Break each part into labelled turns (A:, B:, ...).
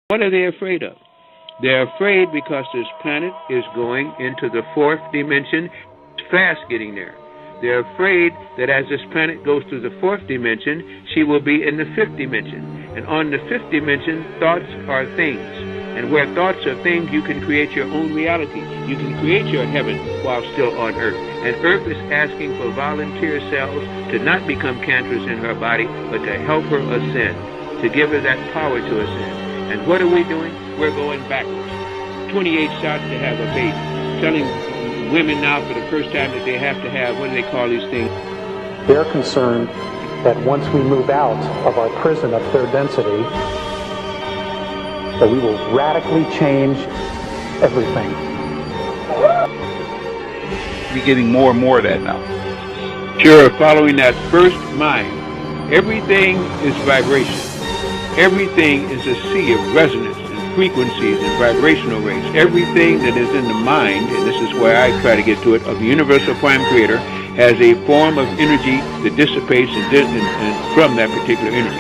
A: What are they afraid of? They're afraid because this planet is going into the fourth dimension. It's fast getting there. They're afraid that as this planet goes through the fourth dimension, she will be in the fifth dimension. And on the fifth dimension, thoughts are things. And where thoughts are things, you can create your own reality. You can create your heaven while still on Earth. And Earth is asking for volunteer cells to not become cancerous in her body, but to help her ascend, to give her that power to ascend. And what are we doing? We're going backwards. 28 shots to have a baby. Telling women now for the first time that they have to have, what do they call these things?
B: They're concerned that once we move out of our prison of third density, that we will radically change everything.
C: We're getting more and more of that now.
A: Sure, following that first mind, everything is vibration. Everything is a sea of resonance and frequencies and vibrational rates. Everything that is in the mind, and this is where I try to get to it, of the universal prime creator, has a form of energy that dissipates and from that particular energy.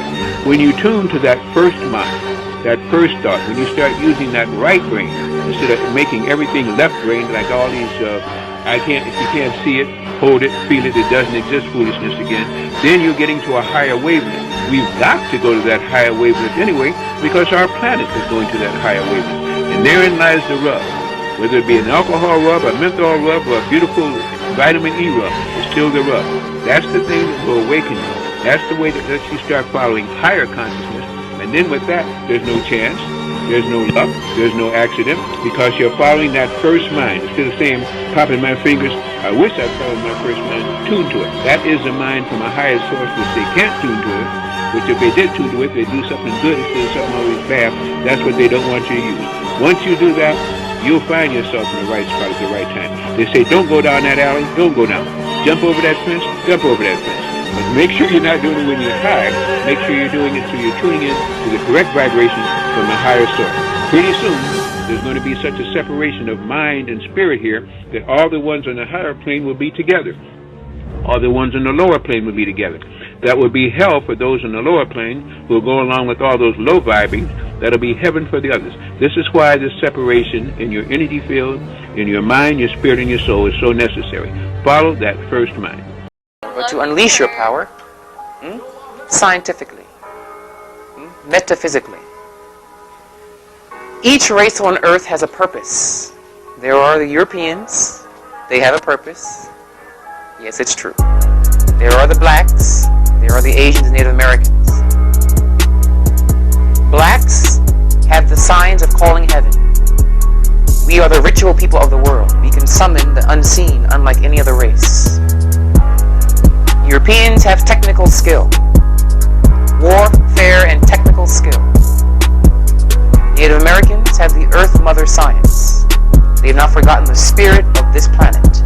A: When you tune to that first mind, that first thought, when you start using that right brain instead of making everything left brain like all these if you can't see it, hold it, feel it, it doesn't exist foolishness again, then you're getting to a higher wavelength. We've got to go to that higher wavelength anyway because our planet is going to that higher wavelength. And therein lies the rub. Whether it be an alcohol rub, a menthol rub, or a beautiful vitamin E rub, it's still the rub. That's the thing that will awaken you. That's the way that lets you start following higher consciousness. And then with that, there's no chance, there's no luck, there's no accident, because you're following that first mind. Instead of saying, popping my fingers, I wish I followed my first mind, tune to it. That is a mind from a higher source which they can't tune to it, which if they did tune to it, they'd do something good instead of something always bad. That's what they don't want you to use. Once you do that, you'll find yourself in the right spot at the right time. They say, don't go down that alley, don't go down. Jump over that fence, jump over that fence. But make sure you're not doing it when you're tired. Make sure you're doing it so you're tuning in to the correct vibration from the higher source. Pretty soon, there's going to be such a separation of mind and spirit here that all the ones on the higher plane will be together. All the ones on the lower plane will be together. That will be hell for those on the lower plane who will go along with all those low vibings. That'll be heaven for the others. This is why this separation in your energy field, in your mind, your spirit, and your soul is so necessary. Follow that first mind.
D: But to unleash your power, scientifically, metaphysically. Each race on earth has a purpose. There are the Europeans, they have a purpose. Yes, it's true. There are the blacks, there are the Asians and Native Americans. Blacks have the signs of calling heaven. We are the ritual people of the world. We can summon the unseen unlike any other race. Europeans have technical skill, warfare and technical skill. Native Americans have the Earth Mother science. They have not forgotten the spirit of this planet.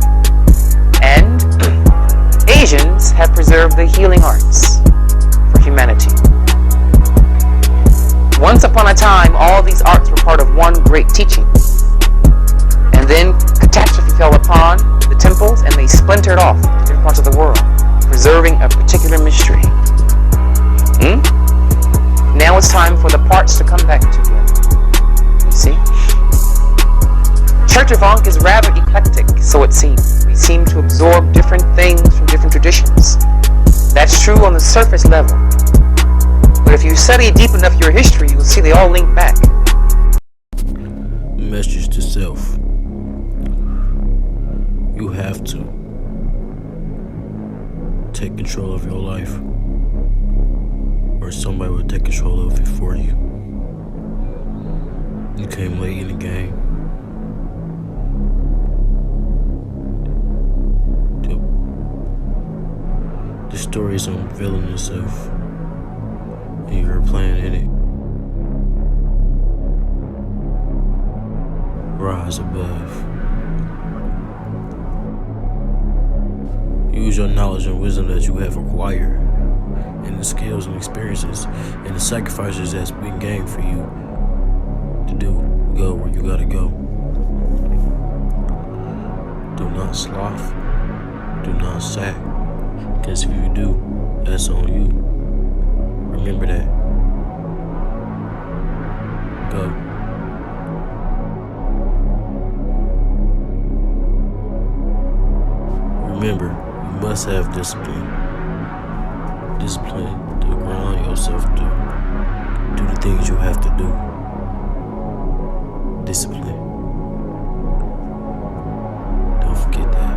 D: And Asians have preserved the healing arts for humanity. Once upon a time, all these arts were part of one great teaching. And then catastrophe fell upon the temples and they splintered off to different parts of the world, preserving a particular mystery. Now it's time for the parts to come back together. You see? Church of Ankh is rather eclectic, so it seems. We seem to absorb different things from different traditions. That's true on the surface level. But if you study deep enough your history, you'll see they all link back.
E: Message to self. You have to take control of your life, or somebody will take control of it for you. You came late in the game. The story is unveiling itself, and you're playing in it. Rise above. Use your knowledge and wisdom that you have acquired, and the skills and experiences, and the sacrifices that's been gained for you to go where you gotta go. Do not sloth. Do not sack. Because if you do, that's on you. Remember that. Go. Remember, you must have discipline. Discipline to ground yourself to do the things you have to do. Discipline. Don't forget that.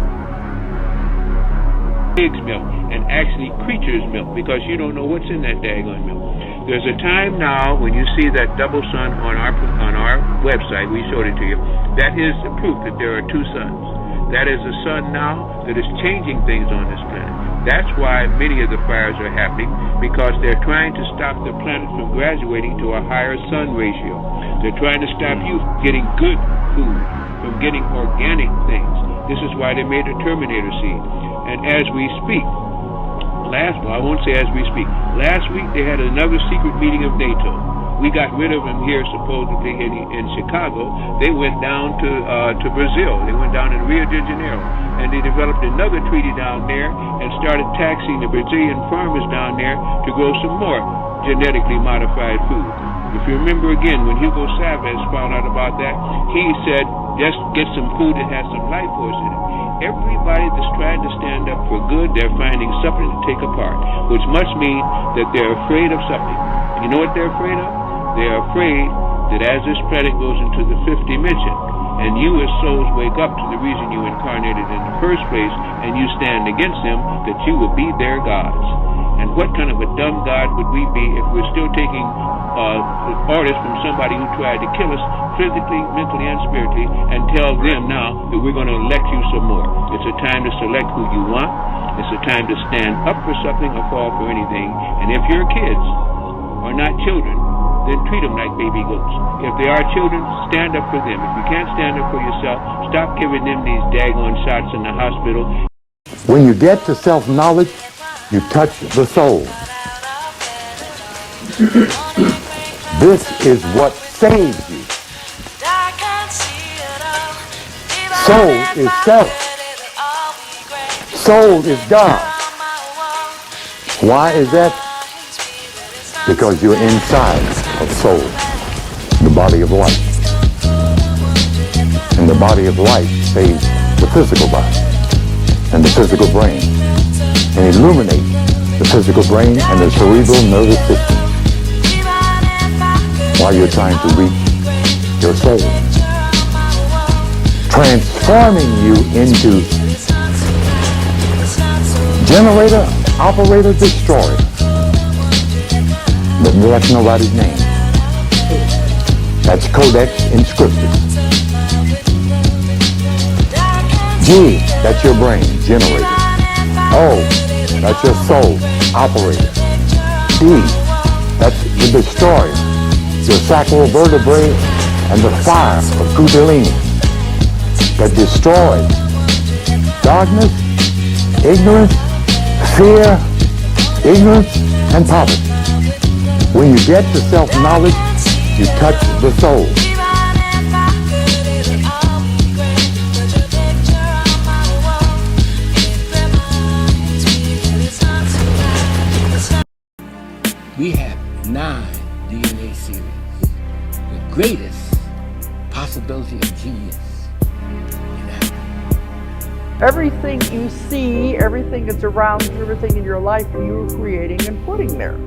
A: Pig's milk and actually creature's milk, because you don't know what's in that daggone milk. There's a time now when you see that double sun on our website, we showed it to you, that is the proof that there are two suns. That is a sun now that is changing things on this planet. That's why many of the fires are happening, because they're trying to stop the planet from graduating to a higher sun ratio. They're trying to stop you from getting good food, from getting organic things. This is why they made a Terminator seed. And as we speak, last week they had another secret meeting of NATO. We got rid of them here supposedly in Chicago. They went down to Brazil. They went down to Rio de Janeiro, and they developed another treaty down there and started taxing the Brazilian farmers down there to grow some more genetically modified food. If you remember again, when Hugo Chavez found out about that, he said, just get some food that has some life force in it. Everybody that's trying to stand up for good, they're finding something to take apart, which must mean that they're afraid of something. You know what they're afraid of? They're afraid that as this planet goes into the fifth dimension, and you as souls wake up to the reason you incarnated in the first place, and you stand against them, that you will be their gods. And what kind of a dumb God would we be if we're still taking orders from somebody who tried to kill us physically, mentally, and spiritually, and tell them now that we're going to elect you some more? It's a time to select who you want. It's a time to stand up for something or fall for anything. And if your kids are not children, then treat them like baby goats. If they are children, stand up for them. If you can't stand up for yourself, stop giving them these daggone shots in the hospital.
F: When you get to self-knowledge, you touch the soul. This is what saves you. Soul is self. Soul is God. Why is that? Because you're inside of soul, the body of light. And the body of light saves the physical body and the physical brain, and illuminates the physical brain and the cerebral nervous system while you're trying to reach your soul, transforming you into generator, operator, destroyer. But that's nobody's name. That's Codex Inscriptus. G, that's your brain, generator. O, that's your soul, operator. D, that's the destroyer, your sacral vertebrae and the fire of Kundalini that destroys darkness, ignorance, fear, ignorance, and poverty. When you get to self-knowledge, you touch the soul.
G: We have 9 DNA series, the greatest possibility of genius in Africa.
H: Everything you see, everything that's around you, everything in your life, you're creating and putting there.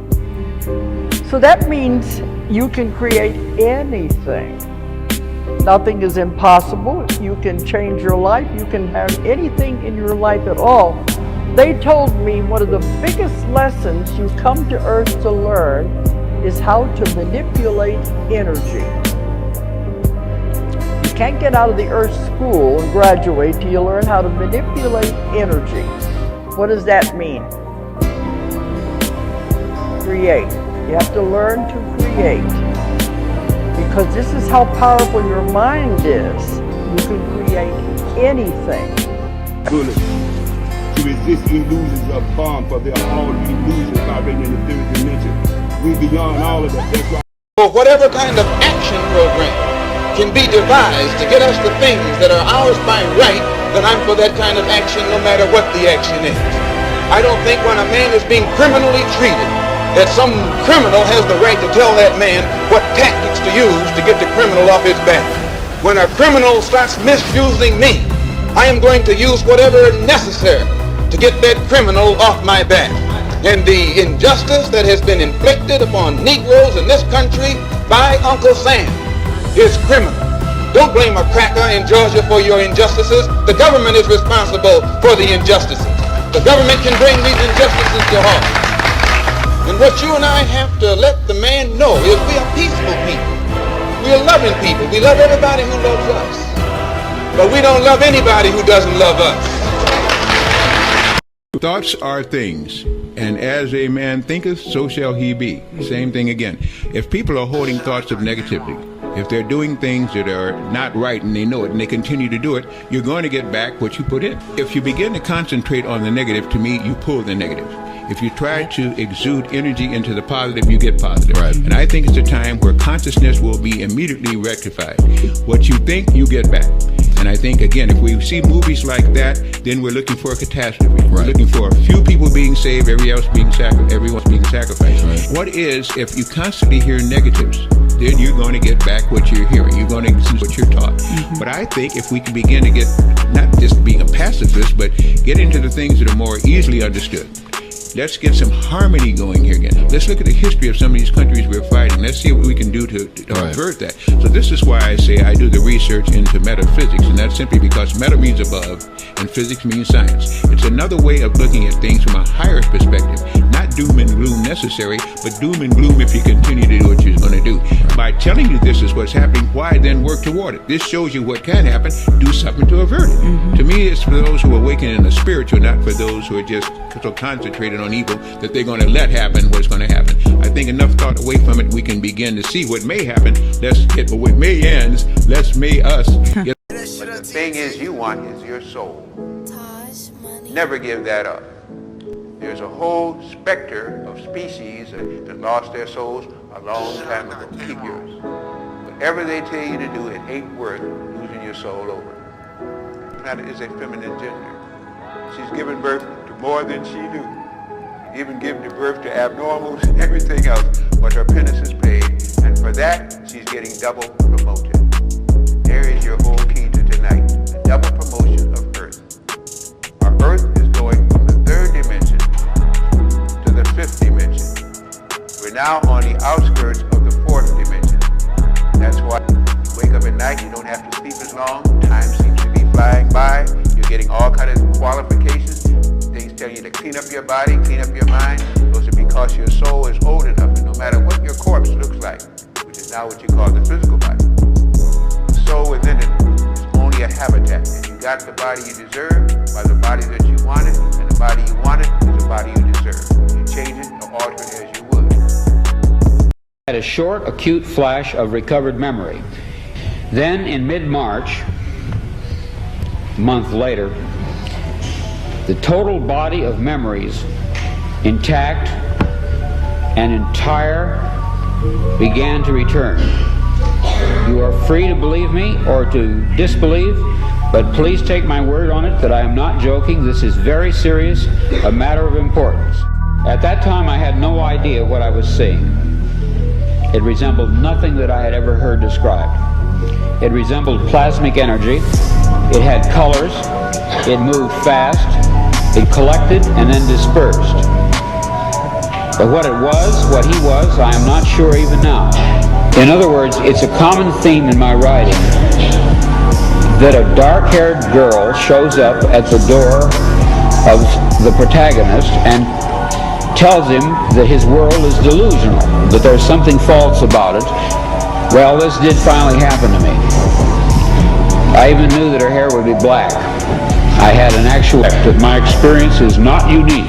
H: So that means you can create anything. Nothing is impossible. You can change your life. You can have anything in your life at all. They told me one of the biggest lessons you come to Earth to learn is how to manipulate energy. You can't get out of the Earth school and graduate till you learn how to manipulate energy. What does that mean? Create. You have to learn to create, because this is how powerful your mind is. You can create anything.
I: Bullets to resist illusions of bomb, for there are all illusions vibrating in the third dimension. We beyond all of that. That's why.
J: Or whatever kind of action program can be devised to get us the things that are ours by right, then I'm for that kind of action no matter what the action is. I don't think when a man is being criminally treated that some criminal has the right to tell that man what tactics to use to get the criminal off his back. When a criminal starts misusing me, I am going to use whatever is necessary to get that criminal off my back. And the injustice that has been inflicted upon Negroes in this country by Uncle Sam is criminal. Don't blame a cracker in Georgia for your injustices. The government is responsible for the injustices. The government can bring these injustices to halt. And what you and I have to let the man know is we are peaceful people. We are loving people. We love everybody who loves us. But we don't love anybody who doesn't love us.
A: Thoughts are things, and as a man thinketh, so shall he be. Same thing again. If people are holding thoughts of negativity, if they're doing things that are not right and they know it and they continue to do it, you're going to get back what you put in. If you begin to concentrate on the negative, to me, you pull the negative. If you try to exude energy into the positive, you get positive. Right. And I think it's a time where consciousness will be immediately rectified. What you think, you get back. And I think, again, if we see movies like that, then we're looking for a catastrophe. Right. We're looking for a few people being saved, everyone's being sacrificed. Right. What is, if you constantly hear negatives, then you're going to get back what you're hearing. You're going to get what you're taught. Mm-hmm. But I think if we can begin to get, not just being a pacifist, but get into the things that are more easily understood. Let's get some harmony going here again. Let's look at the history of some of these countries we're fighting. Let's see what we can do to avert that. So this is why I say I do the research into metaphysics, and that's simply because meta means above and physics means science. It's another way of looking at things from a higher perspective. Not doom and gloom necessary, but doom and gloom if you continue to do what you're going to do. By telling you this is what's happening, why then work toward it? This shows you what can happen. Do something to avert it. Mm-hmm. To me, it's for those who awaken in the spiritual, not for those who are just so concentrated on evil that they're going to let happen what's going to happen. I think enough thought away from it, we can begin to see what may happen. Let's get what may ends. Let's may us. But the thing is, you want is your soul. Never give that up. There's a whole specter of species that lost their souls a long time ago. Keep yours. Whatever they tell you to do, it ain't worth losing your soul over. The planet is a feminine gender. She's given birth to more than she knew. Even given birth to abnormals and everything else, but her penance is paid, and for that, she's getting double promoted. There is your whole key to tonight, the double promotion of Earth. Our Earth is going from the third dimension to the fifth dimension. We're now on the outskirts of the fourth dimension. That's why you wake up at night, you don't have to sleep as long, time seems to be flying by, you're getting all kinds of qualifications, things tell you to clean up your body, clean up your mind. Those are because your soul is old enough, and no matter what your corpse looks like, which is now what you call the physical body, the soul within it is only a habitat, and you got the body you deserve by the body that you wanted, and the body you wanted is the body you deserve. You change it or alter it as you would.
K: I had a short, acute flash of recovered memory. Then in mid-March, a month later, the total body of memories, intact and entire, began to return. You are free to believe me or to disbelieve, but please take my word on it that I am not joking. This is very serious, a matter of importance. At that time, I had no idea what I was seeing. It resembled nothing that I had ever heard described. It resembled plasmic energy. It had colors. It moved fast. It collected and then dispersed. But what it was, what he was, I am not sure even now. In other words, it's a common theme in my writing that a dark-haired girl shows up at the door of the protagonist and tells him that his world is delusional, that there's something false about it. Well, this did finally happen to me. I even knew that her hair would be black. I had an actual that my experience is not unique.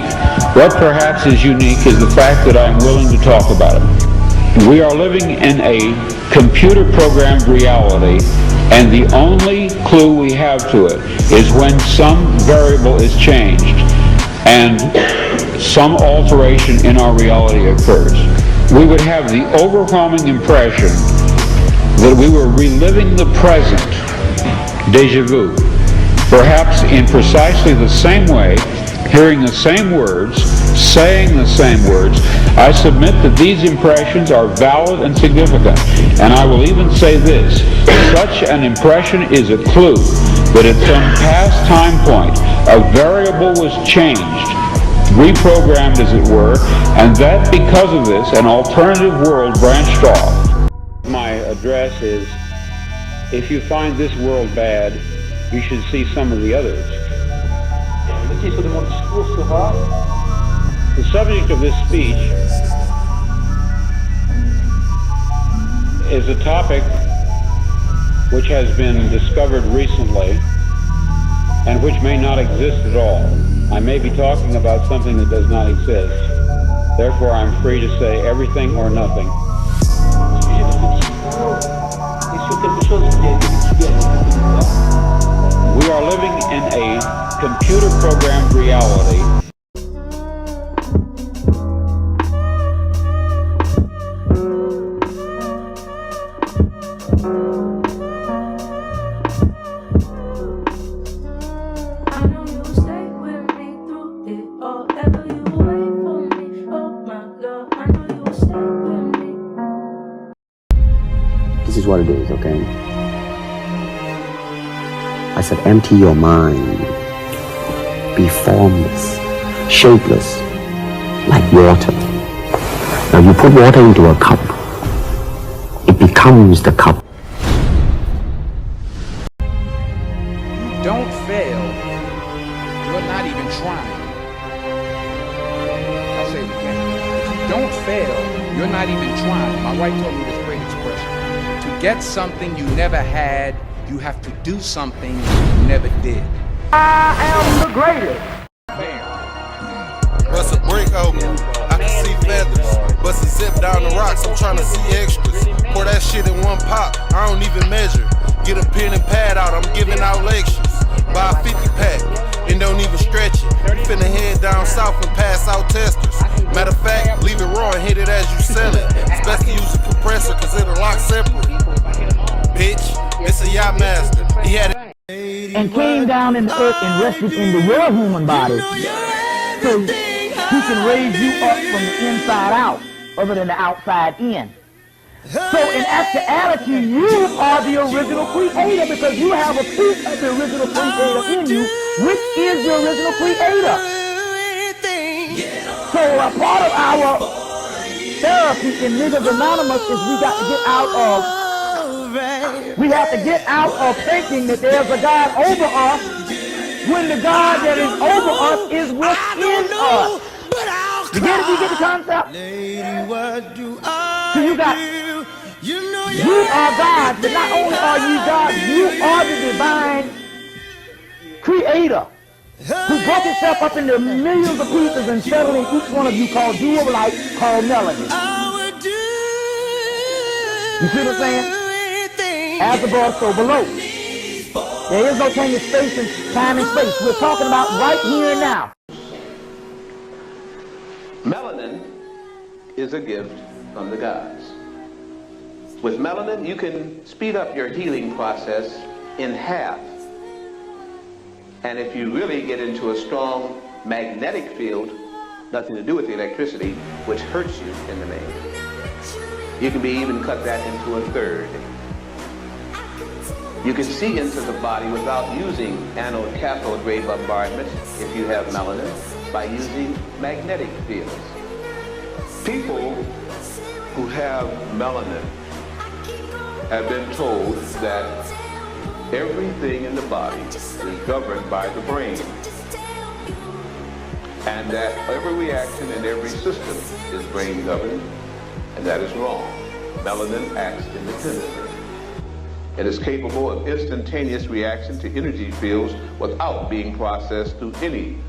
K: What perhaps is unique is the fact that I'm willing to talk about it. We are living in a computer-programmed reality, and the only clue we have to it is when some variable is changed and some alteration in our reality occurs. We would have the overwhelming impression that we were reliving the present, déjà vu. Perhaps in precisely the same way, hearing the same words, saying the same words, I submit that these impressions are valid and significant. And I will even say this, such an impression is a clue that at some past time point, a variable was changed, reprogrammed as it were, and that because of this, an alternative world branched off. My address is, if you find this world bad, you should see some of the others. The subject of this speech is a topic which has been discovered recently and which may not exist at all. I may be talking about something that does not exist. Therefore, I'm free to say everything or nothing. We are living in a computer-programmed reality.
L: This is what it is, okay? I said, empty your mind. Be formless, shapeless, like water. Now you put water into a cup, it becomes the cup.
M: You don't fail, you're not even trying. I'll say it again. If you don't fail, you're not even trying. My wife told me this great expression. To get something you never had, you have to do something you never did.
H: I am the greatest.
N: Bust a brick open, I can see feathers. Bust a zip down the rocks, I'm trying to see extras. Pour that shit in one pop, I don't even measure. Get a pen and pad out, I'm giving out lectures. Buy a 50 pack, and don't even stretch it. Finna head down south and pass out testers. Matter of fact, leave it raw and hit it as you sell it. It's best to use a compressor, cause it'll lock separate. Bitch, it's a yacht master. He had it.
O: And came down in the earth and rested into your human body. So he can raise you up from the inside out, other than the outside in. So in actuality, you are the original creator because you have a piece of the original creator in you, which is the original creator. So a part of our therapy in Niggas Anonymous is we got to get out of thinking that there's a God over us when the God that is over us is within us. You get it? You get the concept? So you are God, but not only are you God, you are the divine creator who broke itself up into millions of pieces and settled in each one of you called jewel of light, called melanin. You see what I'm saying? As above, so below. There is no change in space and time and space. We're talking about right here and now.
P: Melanin is a gift from the gods. With melanin, you can speed up your healing process in half. And if you really get into a strong magnetic field, nothing to do with the electricity, which hurts you in the main, you can be even cut that into a third. You can see into the body without using anode-cathode ray bombardment if you have melanin by using magnetic fields. People who have melanin have been told that everything in the body is governed by the brain, and that every reaction in every system is brain governed, and that is wrong. Melanin acts independently. It is capable of instantaneous reaction to energy fields without being processed through any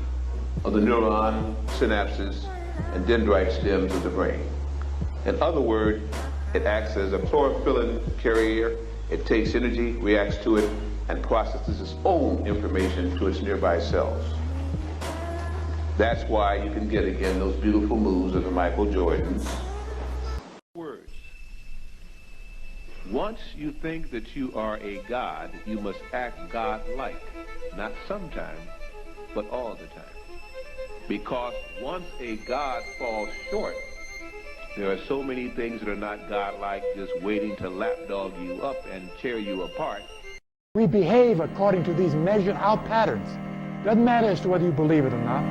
P: of the neuron synapses and dendrite stems of the brain. In other words, it acts as a chlorophyllin carrier. It takes energy, reacts to it, and processes its own information to its nearby cells. That's why you can get again those beautiful moves of the Michael Jordans.
A: Words. Once you think that you are a god, you must act God-like, not sometimes, but all the time.
P: Because once a God falls short, there are so many things that are not God-like, just waiting to lapdog you up and tear you apart.
Q: We behave according to these measured out patterns. Doesn't matter as to whether you believe it or not.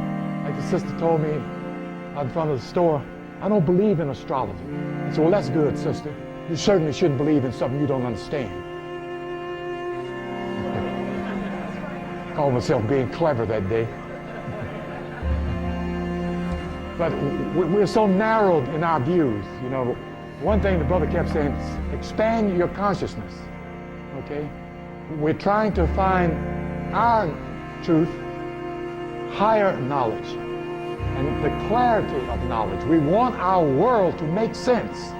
Q: Like the sister told me out in front of the store, I don't believe in astrology. I said, well, that's good, sister. You certainly shouldn't believe in something you don't understand. Called myself being clever that day. But we're so narrowed in our views. You know, one thing the brother kept saying is expand your consciousness, okay? We're trying to find our truth, higher knowledge, and the clarity of knowledge. We want our world to make sense.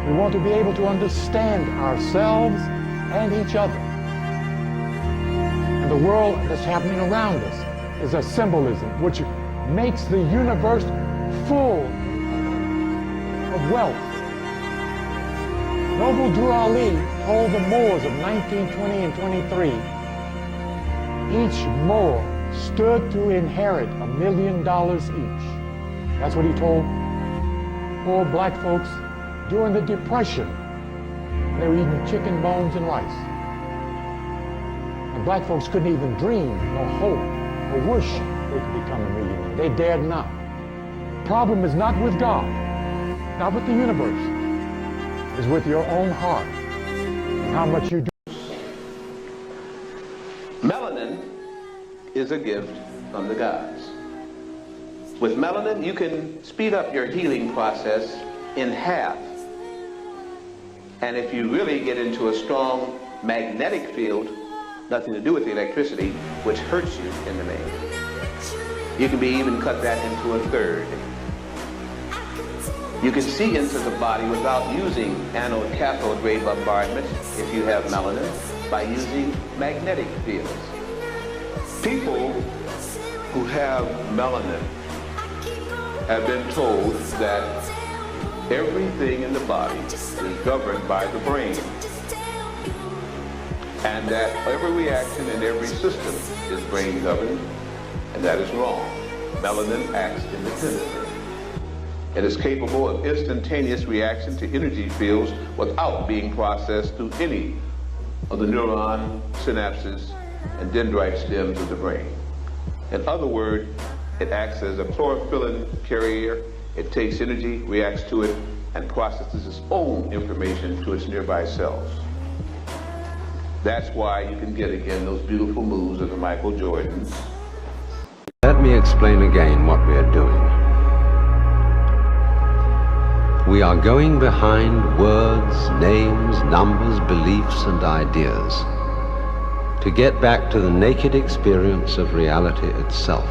Q: We want to be able to understand ourselves and each other. And the world that's happening around us is a symbolism which makes the universe full of wealth. Noble Drew Ali told the Moors of 1920 and 23, each Moor stood to inherit $1 million each. That's what he told poor black folks during the Depression. They were eating chicken bones and rice. And black folks couldn't even dream, nor hope, or wish they could become a millionaire. They dared not. The problem is not with God, not with the universe. It's with your own heart and how much you do.
P: Melanin is a gift from the gods. With melanin, you can speed up your healing process in half. And if you really get into a strong magnetic field, nothing to do with the electricity, which hurts you in the main, you can be even cut that into a third. You can see into the body without using anode cathode ray bombardment if you have melanin, by using magnetic fields. People who have melanin have been told that everything in the body is governed by the brain, and that every reaction in every system is brain governed, and that is wrong. Melanin acts independently. It is capable of instantaneous reaction to energy fields without being processed through any of the neuron synapses and dendrite stems of the brain. In other words, it acts as a chlorophyllin carrier. It takes energy, reacts to it, and processes its own information to its nearby cells. That's why you can get again those beautiful moves of the Michael Jordans.
R: Let me explain again what we are doing. We are going behind words, names, numbers, beliefs, and ideas to get back to the naked experience of reality itself.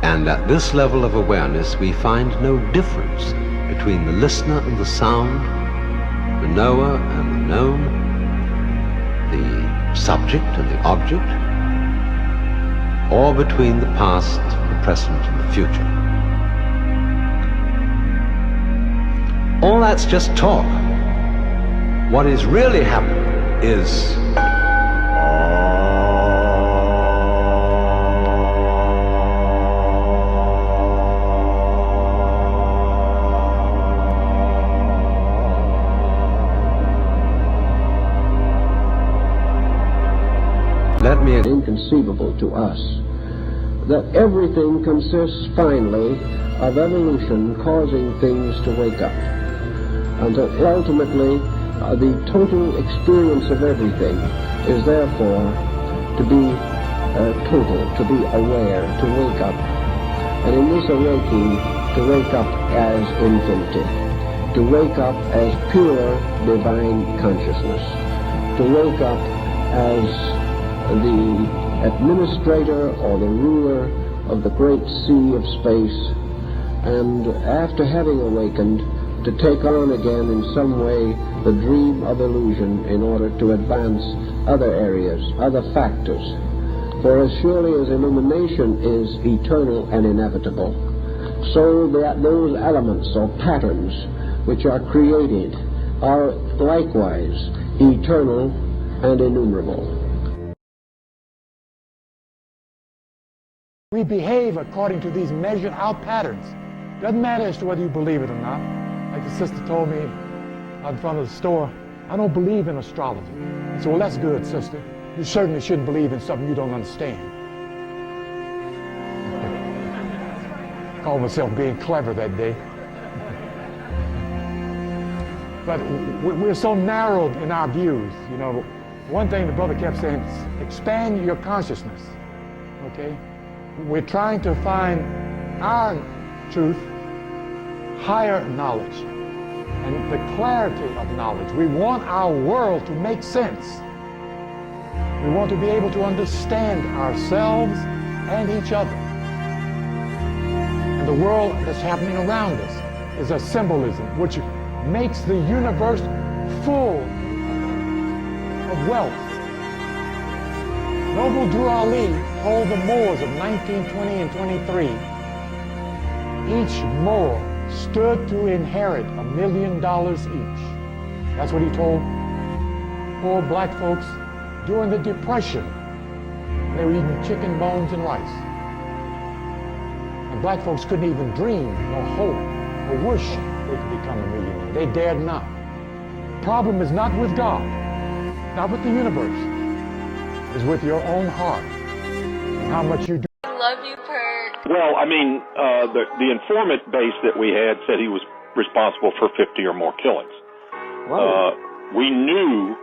R: And at this level of awareness, we find no difference between the listener and the sound, the knower and the known, the subject and the object, or between the past, the present, and the future. All that's just talk. What is really happening is
L: let me inconceivable to us that everything consists finally of evolution causing things to wake up, and that ultimately the total experience of everything is therefore to be total, to be aware, to wake up, and in this awakening to wake up as infinity, to wake up as pure divine consciousness, to wake up as the administrator or the ruler of the great sea of space, and after having awakened, to take on again in some way the dream of illusion in order to advance other areas, other factors. For as surely as illumination is eternal and inevitable, so that those elements or patterns which are created are likewise eternal and innumerable.
Q: We behave according to these measured out patterns. Doesn't matter as to whether you believe it or not. Like the sister told me out in front of the store, I don't believe in astrology. I said, well, that's good, sister. You certainly shouldn't believe in something you don't understand. I called myself being clever that day. But we're so narrowed in our views. You know, one thing the brother kept saying is expand your consciousness, okay? We're trying to find our truth, higher knowledge, and the clarity of knowledge. We want our world to make sense. We want to be able to understand ourselves and each other. And the world that's happening around us is a symbolism which makes the universe full of wealth. Noble Drew Ali told the Moors of 1920 and 23, each Moor stood to inherit $1 million each. That's what he told poor black folks during the Depression. They were eating chicken bones and rice. And black folks couldn't even dream, nor hope, or wish they could become a millionaire. They dared not. The problem is not with God, not with the universe. It's with your own heart and how much you do.
S: I love you, Perk.
T: Well, I mean, the informant base that we had said he was responsible for 50 or more killings. We knew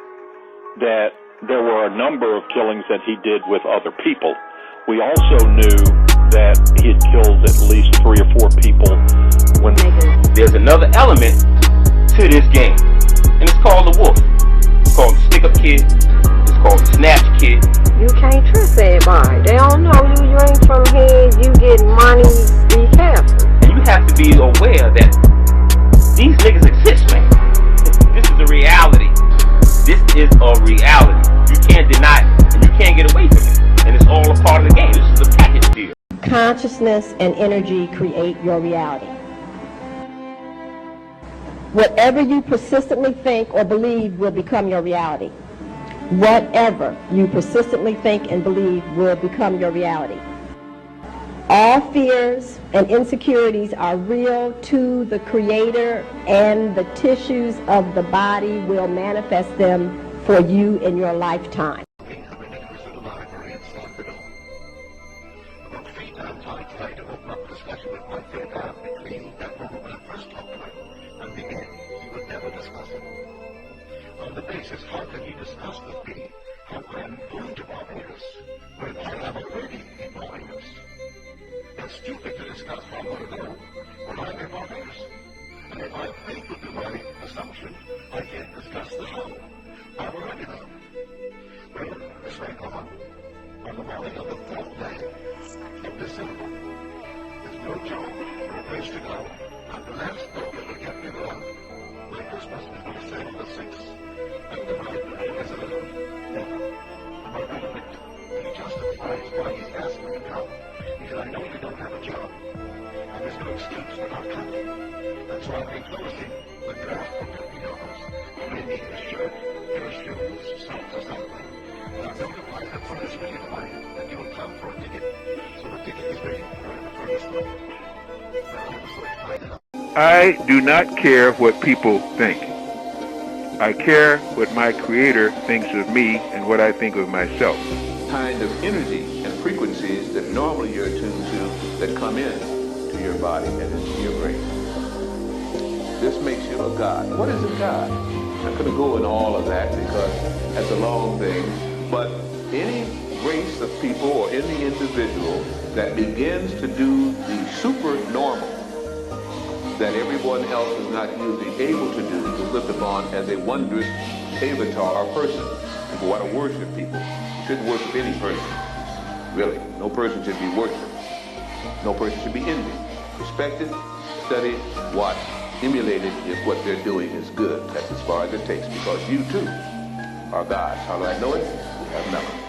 T: that there were a number of killings that he did with other people. We also knew that he had killed at least 3 or 4 people when...
U: There's another element to this game, and it's called the wolf. It's called the stick-up kid. It's called the snatch kid.
V: You can't trust everybody. They don't know you. You ain't from here. You get money. Be careful.
U: And you have to be aware that these niggas exist, man. This is a reality. This is a reality. You can't deny it, and you can't get away from it. And it's all a part of the game. This is a package deal.
V: Consciousness and energy create your reality. Whatever you persistently think or believe will become your reality. Whatever you persistently think and believe will become your reality. All fears and insecurities are real to the Creator, and the tissues of the body will manifest them for you in your lifetime.
W: On the basis, how can you discuss with me how I am going to Barbados when I have already in Barbados? It's stupid to discuss how I'm going to go when I'm in Barbados. And if I think with the right assumption, I can't discuss the how. I'm already there. Well, this went on the morning of the 4th day of December. There's no job, no place to go. And the last boat that will get me along. Like Christmas is going to say on the 6th. And the night is a little my roommate. He justifies why he's asking me to come. He said, I know you don't have a job. And there's no excuse for not coming. And so I've been closing the draft for $50. You may need a shirt, your shoes, socks or something. And I'm notified that for this meeting tonight that you'll come for a ticket. So the ticket is waiting for the first one. And I was so excited.
A: I do not care what people think. I care what my Creator thinks of me and what I think of myself.
P: Kind of energy and frequencies that normally you're attuned to that come in to your body and into your brain. This makes you a God. What is a God? I'm not going to go into all of that because that's a long thing, but any race of people or any individual that begins to do the super normal that everyone else is not usually able to do is looked upon as a wondrous avatar or person. People want to worship people. You shouldn't worship any person. Really. No person should be worshipped. No person should be envied. Respected, studied, watched, emulated if what they're doing is good. That's as far as it takes because you too are gods. How do I know it? We have knowledge.